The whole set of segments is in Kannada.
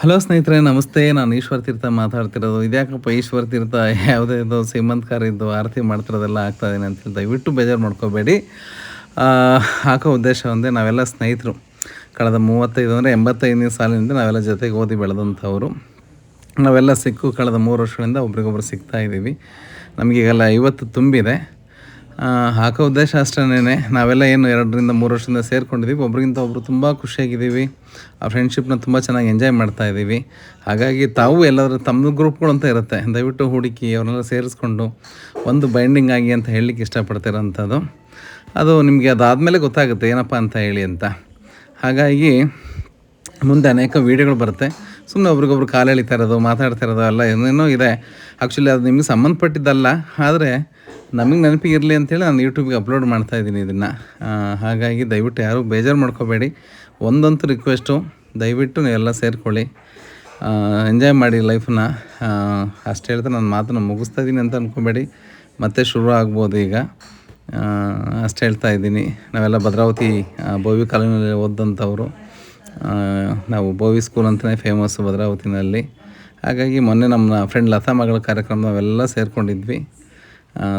ಹಲೋ ಸ್ನೇಹಿತರೆ, ನಮಸ್ತೆ. ನಾನು ಈಶ್ವರ್ ತೀರ್ಥ ಮಾತಾಡ್ತಿರೋದು. ಇದ್ಯಾಕಪ್ಪ ಈಶ್ವರ್ ತೀರ್ಥ ಯಾವುದೇ ಇದು ಸೀಮಂತಕಾರಿದ್ದು ಆರತಿ ಮಾಡ್ತಿರೋದೆಲ್ಲ ಆಗ್ತಾಯಿದ್ದೀನಿ ಅಂತೇಳಿ ದಯವಿಟ್ಟು ಬೇಜಾರು ಮಾಡ್ಕೋಬೇಡಿ. ಹಾಕೋ ಉದ್ದೇಶ ಒಂದೇ, ನಾವೆಲ್ಲ ಸ್ನೇಹಿತರು. ಕಳೆದ 85 ಸಾಲಿನಿಂದ ನಾವೆಲ್ಲ ಜೊತೆಗೆ ಓದಿ ಬೆಳೆದಂಥವ್ರು. ನಾವೆಲ್ಲ ಸಿಕ್ಕು ಕಳೆದ 3 ವರ್ಷಗಳಿಂದ ಒಬ್ರಿಗೊಬ್ರು ಸಿಗ್ತಾಯಿದ್ದೀವಿ. ನಮಗೀಗೆಲ್ಲ 50 ತುಂಬಿದೆ. ಹಾಕೋ ಉದ್ದೇಶ ಅಷ್ಟೇನೆ. ನಾವೆಲ್ಲ ಏನು 2-3 ವರ್ಷದಿಂದ ಸೇರ್ಕೊಂಡಿದ್ದೀವಿ. ಒಬ್ರಿಗಿಂತ ಒಬ್ಬರು ತುಂಬ ಖುಷಿಯಾಗಿದ್ದೀವಿ. ಆ ಫ್ರೆಂಡ್ಶಿಪ್ನ ತುಂಬ ಚೆನ್ನಾಗಿ ಎಂಜಾಯ್ ಮಾಡ್ತಾಯಿದ್ದೀವಿ. ಹಾಗಾಗಿ ತಾವು ಎಲ್ಲಾದರೂ ತಮ್ಮ ಗ್ರೂಪ್ಗಳು ಅಂತ ಇರುತ್ತೆ, ದಯವಿಟ್ಟು ಹುಡುಕಿ ಅವ್ರನ್ನೆಲ್ಲ ಸೇರಿಸ್ಕೊಂಡು ಒಂದು ಬೈಂಡಿಂಗ್ ಆಗಿ ಅಂತ ಹೇಳಲಿಕ್ಕೆ ಇಷ್ಟಪಡ್ತಿರೋಂಥದ್ದು. ಅದು ನಿಮಗೆ ಅದಾದಮೇಲೆ ಗೊತ್ತಾಗುತ್ತೆ ಏನಪ್ಪ ಅಂತ ಹೇಳಿ ಅಂತ. ಹಾಗಾಗಿ ಮುಂದೆ ಅನೇಕ ವೀಡಿಯೋಗಳು ಬರುತ್ತೆ. ಸುಮ್ಮನೆ ಒಬ್ರಿಗೊಬ್ರು ಕಾಲು ಎಳಿತಾ ಇರೋದು, ಮಾತಾಡ್ತಾ ಇರೋದು ಎಲ್ಲ ಏನೇನೋ ಇದೆ. ಆ್ಯಕ್ಚುಲಿ ಅದು ನಿಮಗೆ ಸಂಬಂಧಪಟ್ಟಿದ್ದಲ್ಲ, ಆದರೆ ನಮಗೆ ನೆನಪಿಗೆ ಇರಲಿ ಅಂಥೇಳಿ ನಾನು ಯೂಟ್ಯೂಬ್ಗೆ ಅಪ್ಲೋಡ್ ಮಾಡ್ತಾಯಿದ್ದೀನಿ ಇದನ್ನು. ಹಾಗಾಗಿ ದಯವಿಟ್ಟು ಯಾರೂ ಬೇಜಾರು ಮಾಡ್ಕೋಬೇಡಿ. ಒಂದಂತೂ ರಿಕ್ವೆಸ್ಟು, ದಯವಿಟ್ಟು ನೀವೆಲ್ಲ ಸೇರಿಕೊಳ್ಳಿ, ಎಂಜಾಯ್ ಮಾಡಿ ಲೈಫನ್ನ. ಅಷ್ಟು ಹೇಳ್ತಾ ನನ್ನ ಮಾತನ್ನು ಮುಗಿಸ್ತಾ ಇದ್ದೀನಿ ಅಂತ ಅಂದ್ಕೊಬೇಡಿ, ಮತ್ತೆ ಶುರು ಆಗ್ಬೋದು ಈಗ. ಅಷ್ಟು ಹೇಳ್ತಾ ಇದ್ದೀನಿ. ನಾವೆಲ್ಲ ಭದ್ರಾವತಿ ಬೋವಿ ಕಾಲೇಜಿನಲ್ಲಿ ಓದಂಥವ್ರು. ನಾವು ಬೋವಿ ಸ್ಕೂಲ್ ಅಂತಲೇ ಫೇಮಸ್ಸು ಭದ್ರಾವತಿನಲ್ಲಿ. ಹಾಗಾಗಿ ಮೊನ್ನೆ ನಮ್ಮ ಫ್ರೆಂಡ್ ಲತಾ ಮಗಳ ಕಾರ್ಯಕ್ರಮ ನಾವೆಲ್ಲ ಸೇರಿಕೊಂಡಿದ್ವಿ.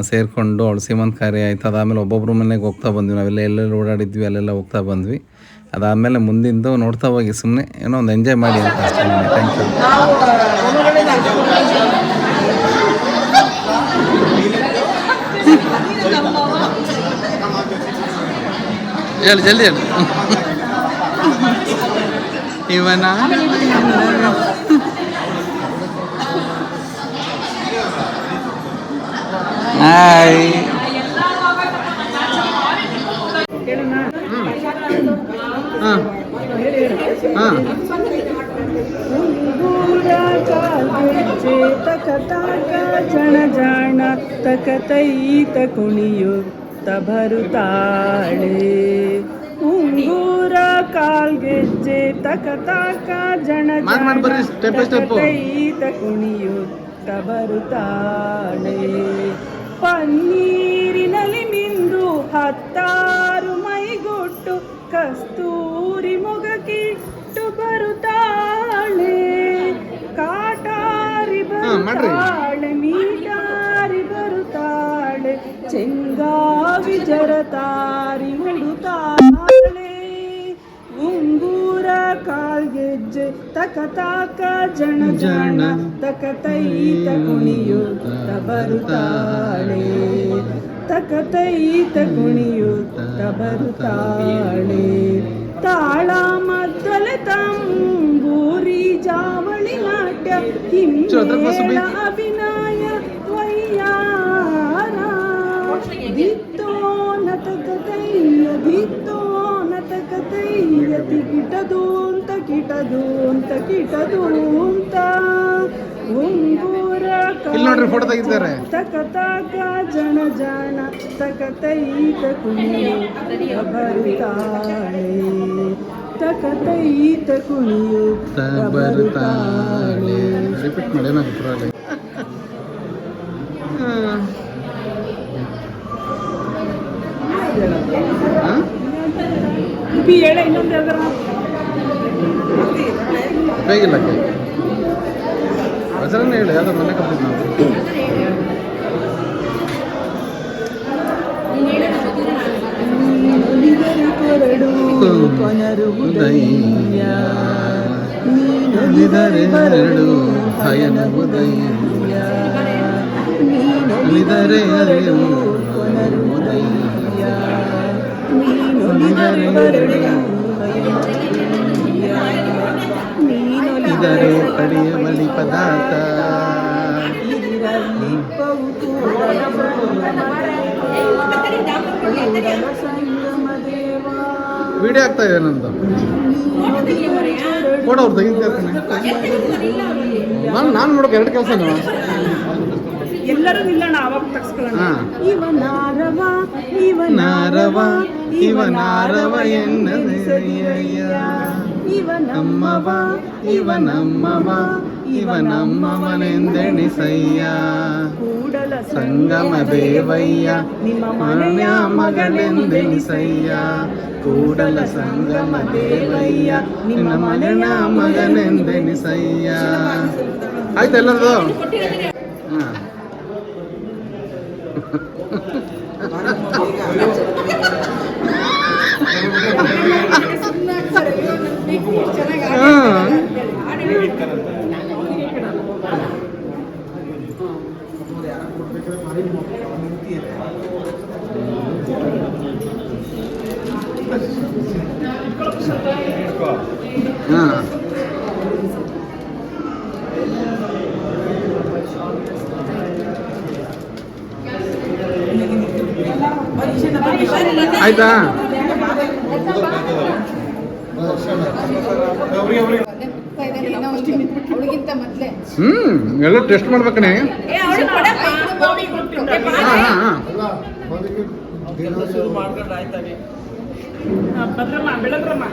ಸೇರಿಕೊಂಡು ಅವಳು ಸೀಮಂತಕಾರಿ ಆಯಿತು. ಅದಾದಮೇಲೆ ಒಬ್ಬೊಬ್ಬರು ಮನೆಗೆ ಹೋಗ್ತಾ ಬಂದ್ವಿ. ನಾವೆಲ್ಲ ಎಲ್ಲೆಲ್ಲಿ ಓಡಾಡಿದ್ವಿ ಅಲ್ಲೆಲ್ಲ ಹೋಗ್ತಾ ಬಂದ್ವಿ. ಅದಾದಮೇಲೆ ಮುಂದಿಂದು ನೋಡ್ತಾ ಹೋಗಿ, ಸುಮ್ಮನೆ ಏನೋ ಒಂದು ಎಂಜಾಯ್ ಮಾಡಿ ಅಂತ ಅಷ್ಟೇ. Thank you. ಹೇಳಿ ಜಲ್ದಿ ಹೇಳಿ. ಇವನ ಹಾಯ್. ಜಣ ಜಾಣ ತಕತೈತ ಕುಣಿಯುತ್ತ ಬರುತ್ತಾಳೆ. ಉಂಗೂರ ಕಾಲ್ಗೆಜ್ಜೆ ತಕ ತಾಕ ಜಣ ತಕತೈತ ಕುಣಿಯುತ್ತ ಬರುತ್ತಾಳೆ. ಪನ್ನೀರಿನಲ್ಲಿ ಮಿಂದು 10 ಮೈಗೊಟ್ಟು ಕಸ್ತೂರಿ ಮೊಗಕಿಟ್ಟು ಬರುತ್ತಾಳೆ. ಕಾಟಾರಿ ಬರುತ್ತಾಳೆ, ಮೀಟಾರಿ ಬರುತ್ತಾಳೆ, ಚೆಂಗಾವಿ ಜರತಾರಿ ಉಡುತ್ತಾಳೆ. ಉಂಗೂರ ಕಾಲ್ಗೆಜ್ಜೆ ತಕ ತಾಕ ಜಣ ಜಣ ತಕತೈತ ಕುಣಿಯುತ್ತ ಬರುತ್ತಾಳೆ. ತಕತೈತ ಕುಣಿಯುತ್ತ ಬರುತ್ತಾಳೆ. ತಾಳ ಮದ್ದಲೆ ತಂಬೂರಿ ಜಾವಳಿ ನಾಟ್ಯ ಹಿಮ್ಮೇಳ ಅಭಿನಯ ವಯ್ಯಾರ. ದಿತ್ತೋ ನತಕತೈಯ ದಿತ್ತೋ ನತಕತೈಯ ತಿಕಿಟದೂಂತ ಕಿಟದೂಂತ ಕಿಟದೂಂತ. ಉಂಗೂರ ಕಾಲ್ಗೆಜ್ಜೆ ತಕ ತಾಕ ಜಣ ಜಾಣ ತಕತೈತ ಕುಣಿಯುತ್ತ ಬರುತ್ತಾಳೆ. ತಕತೈತ ಕುಣಿಯುತ್ತ ಬರುತ್ತಾಳೆ. ರಿಪೀಟ್ ಮಾಡಿ ಏನಾಗುತ್ತೆ. ಹೇಳ ಇನ್ನೊಂದು ಯಾವ್ದಾರ ಬೇಗಿಲ್ಲ ವಚನ ಹೇಳಿ. ಯಾವ್ದು ಮನೆ ಕಲ್ತಿದ್ದು ನಾವು. ಕೊನರುವುದಯ್ಯ ನೀನೊಲಿದರೆ ಎರಡು ಭಯನವುದಯ್ಯ. ನೀನೊಲಿದರೆ ಎರಡು ಕೊನರುವುದಯ್ಯ. ನೀನೊಲಿದರೆ ಎರಡು ನೀನೊಲಿದರೆ ಪಡೆಯ ಬಲಿ ಪದಾರ್ಥ. ವಿಡಿಯೋ ಆಗ್ತಾ ಇದೆ ನಂದು. ಫೋಟೋ ಅವ್ರು ತೆಗಿತಾನೆ. ನಾನು ನೋಡೋಕೆ 2 ಕೆಲಸ ಎಲ್ಲರೂ ನಿಲ್ಲೋಣ, ಅವಾಗ ತಗ್ಸ್ಕೊಳ್ಳೋಣ. ಇವನಾರವ ಇವನಾರವ ಇವನಾರವ ಎನ್ನದೆ ಸರಿಯಯ್ಯ. ಇವನಮ್ಮವ ಇವನಮ್ಮವ ಇವನಮ್ಮವನೆಂದೆಣಿಸಯ್ಯ. ಕೂಡಲ ಸಂಗಮ ದೇವಯ್ಯ ನಿಮ್ಮ ಮನೆಯ ಮಗನೆಂದೆನಿಸಯ್ಯ ಕೂಡಲ ಸಂಗಮ ದೇವಯ್ಯ ನಿನ್ನ ಮನೆಯ ಮಗನೆಂದೆನಿಸಯ್ಯ. ಆಯ್ತು ಎಲ್ಲರದು. ಹಾಂ ಹಾಂ ಆಯ್ತಾ. ಎಲ್ಲ ಟೆಸ್ಟ್ ಮಾಡ್ಬೇಕಣೆ. ಭದ್ರಮ್ಮ ಬೆಳಗ್ರಮ್ಮ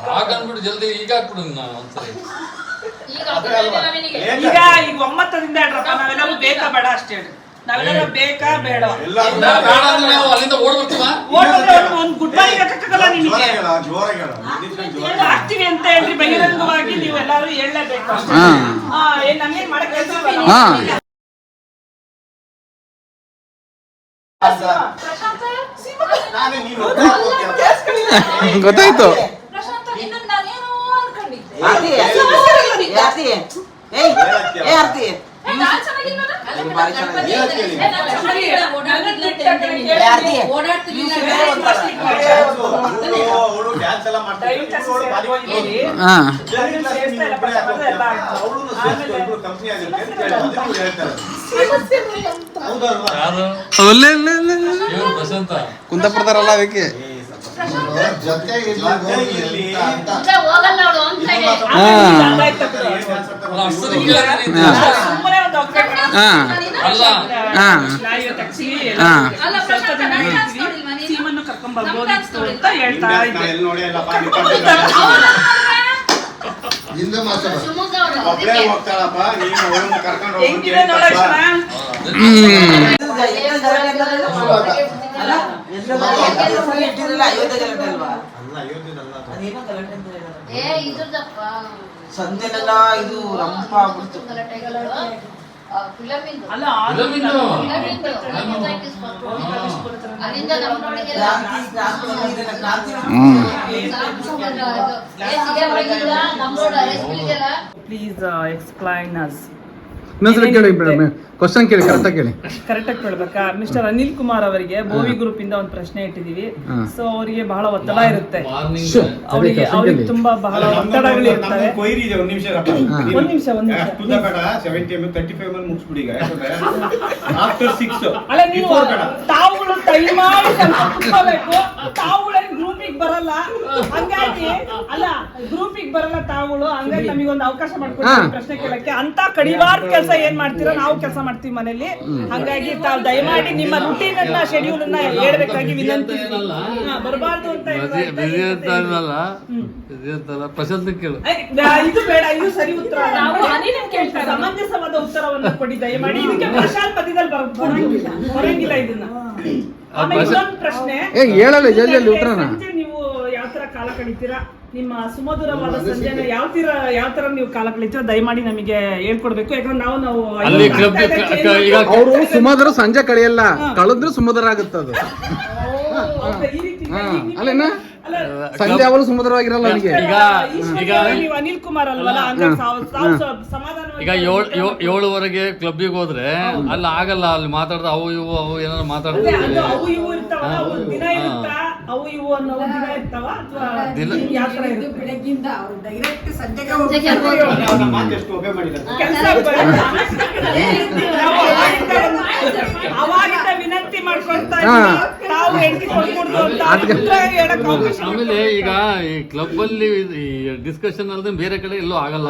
ಹಾಗನ್ಬಿಟ್ಟು ಜಲ್ದಿ ಈಗ ಹಾಕ್ಬಿಡು ಒಂದ್ಸರಿ. ಈಗ ಒಮ್ಮತದಿಂದ ಹೇಳ್ರಪ್ಪ, ನಾವೆಲ್ಲರೂ ಬೇಕಾ ಬೇಡ ಅಷ್ಟೇ ಹೇಳಿ. ನಾವೆಲ್ಲರೂ ಬೇಕಾ ಬೇಡ ಅಲ್ಲಿಂದ ಓಡ್ಬಿಡ್ತೀವ. ಒಂದು ಗುಡ್ ಬಾಯ್ ಹಾಕಕ್ಕಲ್ಲ ನಿಮಗೆ ಆಗ್ತೀವಿ ಅಂತ ಹೇಳ್ರಿ ಬಹಿರಂಗವಾಗಿ ನೀವೆಲ್ಲರೂ ಹೇಳಲೇಬೇಕು. ನಮ್ಗೇನ್ ಮಾಡಕ್ ಕೆಲಸ ಗೊತ್ತಾಯ್ತು. ಪ್ರಶಾಂತ ಕುಂದಾಪುರದಾರಲ್ಲ ಅದಕ್ಕೆ. ಸೀಮನ್ನು ಕರ್ಕೊಂಡ್ ಬರ್ಬೋದಿತ್ತು ಅಂತ ಹೇಳ್ತಾ ಇದ್ದೆ. ಹೆಂಗಿದೆ ನೋಡೋಣ. ಸಂತೆಲೆಲ್ಲ ಇದು ರಂಪ ಆಗ್ಬಿಡ್ತು. Please explain us. ಇನ್ನೊಂದ್ಸಲ ಕೇಳಿ ಮೇಡಮ್, ಕ್ವಶನ್ ಕೇಳಿ ಕರೆಕ್ಟಾಗಿ ಕೇಳಿ. ಕರೆಕ್ಟಾಗಿ ಕೇಳ್ಬೇಕಾ? ಮಿಸ್ಟರ್ ಅನಿಲ್ ಕುಮಾರ್ ಅವರಿಗೆ ಬೋವಿ ಗ್ರೂಪ್ ಇಂದ ಒಂದು ಪ್ರಶ್ನೆ ಇಟ್ಟಿದೀವಿ. ಸೊ ಅವರಿಗೆ ಬಹಳ ಒತ್ತಡ ಇರುತ್ತೆ, ಅವ್ರಿಗೆ ತುಂಬಾ ಬಹಳ ಒತ್ತಡಗಳು ಇರ್ತವೆ. ಒಂದ್ ನಿಮಿಷ ಅಲ್ಲ, ನೀವು ತಾವುಗಳು ದಯಮಾಡಿ ಕುತ್ಕೋಬೇಕು. ತಾವುಗಳೇ ಗ್ರೂಪಿಗೆ ಬರಲ್ಲ, ಹಂಗಾಗಿ ಅಲ್ಲ ಗ್ರೂಪಿಗೆ ಬರಲ್ಲ ತಾವುಗಳು, ಹಂಗಾಗಿ ನಮಗೊಂದು ಅವಕಾಶ ಮಾಡ್ಕೊಡ್ತೀವಿ ಪ್ರಶ್ನೆ ಕೇಳಕ್ಕೆ. ಅಂತ ಕಡಿವಾದ ಕೆಲಸ ಏನ್ ಮಾಡ್ತೀರಾ, ನಾವು ಕೆಲಸ ಮಾಡ್ತೀವಿ ಮನೇಲಿ. ಹಂಗಾಗಿ ತಾವು ದಯಮಾಡಿ ನಿಮ್ಮ ರೂಟೀನ್ ಅನ್ನ ಶೆಡ್ಯೂಲ್ ಅನ್ನ ಹೇಳ್ಬೇಕಾಗಿ ವಿನಂತಿ. ಬರಬಾರ್ದು ಅಂತ ಪ್ರಶಾಂತ ಕೇಳು. ಇದು ಬೇಡ, ಇದು ಸರಿ ಉತ್ತರ. ಸಮಂಜಸವಾದ ಉತ್ತರವನ್ನು ಕೊಡಿ ದಯಮಾಡಿ. ಇದಕ್ಕೆ ಪ್ರಶಾಂತ್ ಮಧ್ಯದಲ್ಲಿ ಬರಂಗಿಲ್ಲ ಇದನ್ನ. ಆಮೇಲೆ ಇನ್ನೊಂದು ಪ್ರಶ್ನೆ, ಸಂಜೆ ನೀವು ಯಾವ ತರ ಕಾಲ ಕಳಿತೀರಾ? ನಿಮ್ಮ ಸುಮಧುರವಾದ ಸಂಜೆನ ಯಾವ ತರ ನೀವು ಕಾಲ ಕಳಿತೀರಾ ದಯಮಾಡಿ ನಮಗೆ ಹೇಳ್ಕೊಡ್ಬೇಕು. ಯಾಕಂದ್ರೆ ನಾವು ಅವರು ಸುಮಧುರ ಸಂಜೆ ಕಳೆಯಲ್ಲ, ಕಳೆದ್ರು ಸುಮಧುರ ಆಗುತ್ತದು. ಅಲ್ಲೇನ ಸಂಜೆ ಅವರು ಸುಮಧುರವಾಗಿರಲ್ಲ ನನಗೆ. ನೀವು ಅನಿಲ್ ಕುಮಾರ್ ಅಲ್ವಲ್ಲ, ಸಮಾಧಾನ. ಈಗ 7:00ವರೆಗೆ ಕ್ಲಬ್ಬಿಗೆ ಹೋದ್ರೆ ಅಲ್ಲಿ ಆಗಲ್ಲ, ಅಲ್ಲಿ ಮಾತಾಡ್ದ ಅವು ಏನಾದ್ರು ಮಾತಾಡ್ತಾರೆ. ಅವು ಇವು ಇರ್ತಾವ, ದಿನ ಇರುತ್ತಾ ಅವು ಇವು ಅನ್ನೋ ದಿನ ಇರ್ತಾವ ಅಥವಾ ಯಾವ ತರ ಇರುತ್ತೆ? ಬೆಳಗ್ಗಿಂದ ಡೈರೆಕ್ಟ್ ಸಂಜೆಗೆ ಅವಾಗಿಂದ ವಿನಂತಿ ವಿನಂತಿ ಮಾಡ್ಕೊಳ್ತಾ ಇದ್ದೀನಿ, ತಾವು ಹೆಂಡತಿ ಕೊಡ್ಕೊಡ್ದು ಅಂತ ಉತ್ತರ ಹೇಳಕ್ ಅವಕಾಶ ಆಮೇಲೆ ಈಗ ಈ ಕ್ಲಬ್ ಅಲ್ಲಿ ಈ ಡಿಸ್ಕಷನ್ ಅಲ್ಲದೆ ಬೇರೆ ಕಡೆ ಎಲ್ಲೂ ಆಗಲ್ಲ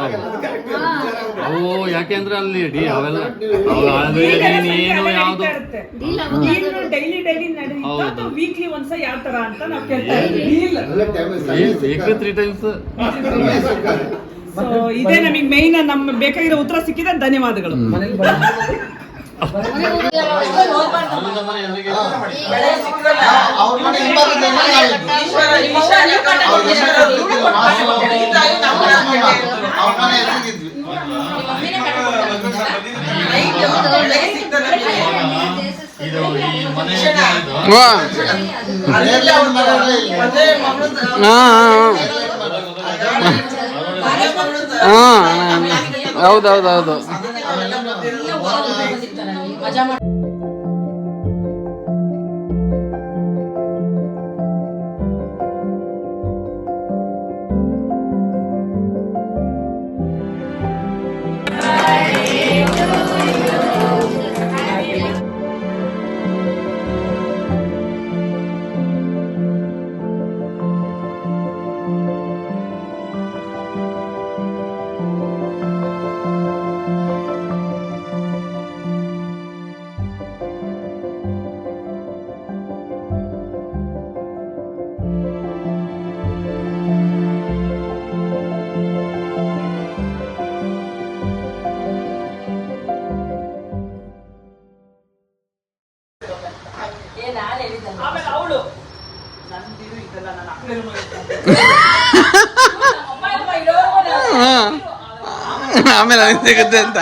ಅವು ಯಾಕೆಂದ್ರೆ ಅಲ್ಲಿ ಅವೆಲ್ಲ ಏನು ಯಾವ್ದು ಡೈಲಿ ನಡೆಯುತ್ತೆ, ವೀಕ್ಲಿ ಒಂದ್ಸ ಯಾವ ತರ ಅಂತ ನಾವು ಕೇಳ್ತಾ ಇದ್ದೀವಿ. 3 times. ಸೊ ಇದೇ ನಮಗೆ ಮೇಯ್ನ್ ನಮ್ಮ ಬೇಕಾಗಿರೋ ಉತ್ತರ ಸಿಕ್ಕಿದೆ. ಧನ್ಯವಾದಗಳು. ಇದು ಈ ಮನೆ ಹೌದೌದೌದು. ಆಮೇಲೆ ಅವಳು ಆಮೇಲೆ ಸಿಗುತ್ತೆ ಅಂತ